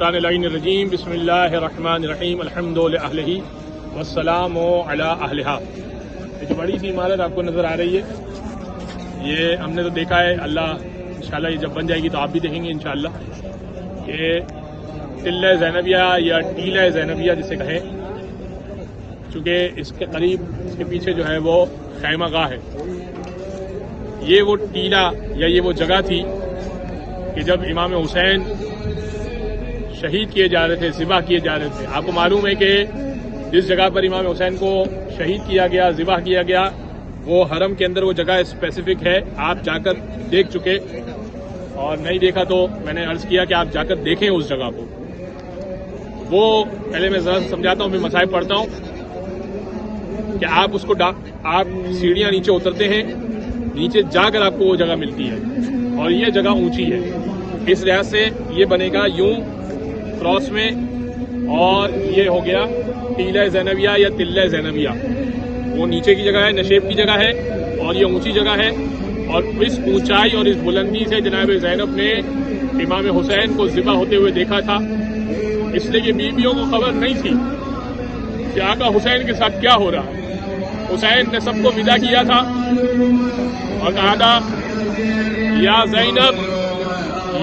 الشیطان اللعین الرجیم بسم اللہ الرحمن الرحیم الحمد للہ والسلام علی اہلہا۔ یہ جو بڑی سی عمارت آپ کو نظر آ رہی ہے، یہ ہم نے تو دیکھا ہے، اللہ انشاءاللہ یہ جب بن جائے گی تو آپ بھی دیکھیں گے انشاءاللہ، کہ تلہ زینبیہ یا ٹیلہ زینبیہ جسے کہیں، چونکہ اس کے قریب اس کے پیچھے جو ہے وہ خیمہ گاہ ہے۔ یہ وہ ٹیلہ یا یہ وہ جگہ تھی کہ جب امام حسین شہید کیے جا رہے تھے، ذبح کیے جا رہے تھے۔ آپ کو معلوم ہے کہ جس جگہ پر امام حسین کو شہید کیا گیا، ذبح کیا گیا، وہ حرم کے اندر وہ جگہ اسپیسیفک ہے۔ آپ جا کر دیکھ چکے، اور نہیں دیکھا تو میں نے عرض کیا کہ آپ جا کر دیکھیں اس جگہ کو۔ وہ پہلے میں ذرا سمجھاتا ہوں، پھر مصائب پڑھتا ہوں کہ آپ اس کو آپ سیڑھیاں نیچے اترتے ہیں، نیچے جا کر آپ کو وہ جگہ ملتی ہے، اور یہ جگہ اونچی ہے۔ اس لحاظ سے یہ بنے گا یوں کراس میں، اور یہ ہو گیا ٹیلہ زینبیہ یا تلہ زینبیہ۔ وہ نیچے کی جگہ ہے، نشیب کی جگہ ہے، اور یہ اونچی جگہ ہے۔ اور اس اونچائی اور اس بلندی سے جناب زینب نے امام حسین کو ذبح ہوتے ہوئے دیکھا تھا، اس لیے کہ بیویوں کو خبر نہیں تھی کہ آقا حسین کے ساتھ کیا ہو رہا ہے۔ حسین نے سب کو ودا کیا تھا اور کہا تھا یا زینب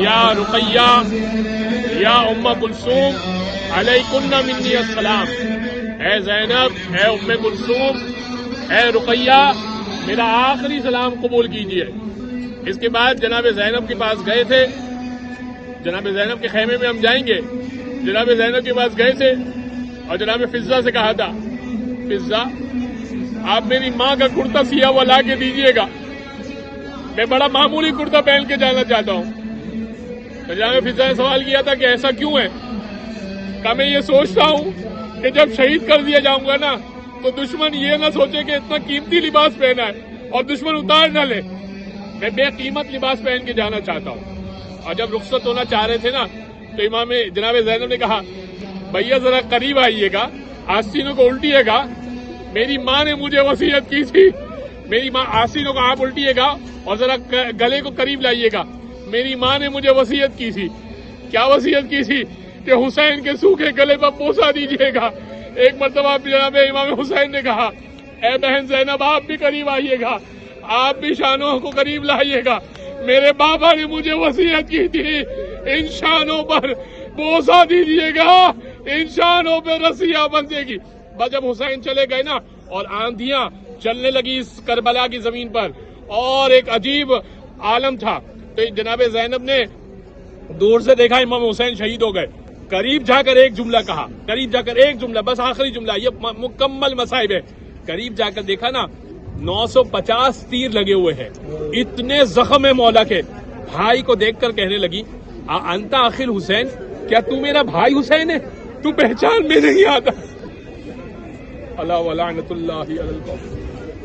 یا رقیہ یا ام کلثوم علیکن منی السلام، اے زینب، اے ام کلثوم، اے رقیہ، میرا آخری سلام قبول کیجیے۔ اس کے بعد جناب زینب کے پاس گئے تھے، جناب زینب کے خیمے میں ہم جائیں گے، جناب زینب کے پاس گئے تھے اور جناب فضہ سے کہا تھا، فضہ آپ میری ماں کا کرتا سیاہ ہوا لا کے دیجیے گا، میں بڑا معمولی کرتا پہن کے جانا چاہتا ہوں۔ تو جناب فضہ نے سوال کیا تھا کہ ایسا کیوں ہے؟ کہ میں یہ سوچتا ہوں کہ جب شہید کر دیا جاؤں گا نا، تو دشمن یہ نہ سوچے کہ اتنا قیمتی لباس پہنا ہے اور دشمن اتار نہ لے۔ میں بے قیمت لباس پہن کے جانا چاہتا ہوں۔ اور جب رخصت ہونا چاہ رہے تھے نا، تو امام جناب زینب نے کہا بھیا ذرا قریب آئیے گا، آستینوں کو الٹیے گا، میری ماں نے مجھے وصیت کی تھی، میری ماں آستینوں کو آپ الٹیے گا اور ذرا گلے کو قریب لائیے گا، میری ماں نے مجھے وصیت کی تھی۔ کیا وصیت کی تھی؟ کہ حسین کے سوکھے گلے پر بوسہ دیجیے گا۔ ایک مرتبہ جناب امام حسین نے کہا اے بہن زینب، آپ بھی قریب آئیے گا، آپ بھی شانوں کو قریب لائیے گا، میرے بابا نے مجھے وصیت کی تھی، ان شانوں پر بوسہ دیجیے گا، ان شانوں پہ رسیاں بندھے گی۔ بس جب حسین چلے گئے نا، اور آندھیاں چلنے لگی اس کربلا کی زمین پر، اور ایک عجیب عالم تھا، تو جناب زینب نے دور سے دیکھا امام حسین شہید ہو گئے، قریب جا کر ایک جملہ کہا، قریب جا کر ایک جملہ، بس آخری جملہ، یہ مکمل مصائب ہے۔ قریب جا کر دیکھا نا، 950 تیر لگے ہوئے ہیں، اتنے زخم ہے مولا کے۔ بھائی کو دیکھ کر کہنے لگی انت اخی حسین، کیا تو میرا بھائی حسین ہے؟ تو پہچان میں نہیں آتا۔ اللہ ولعنت اللہ علی القوم۔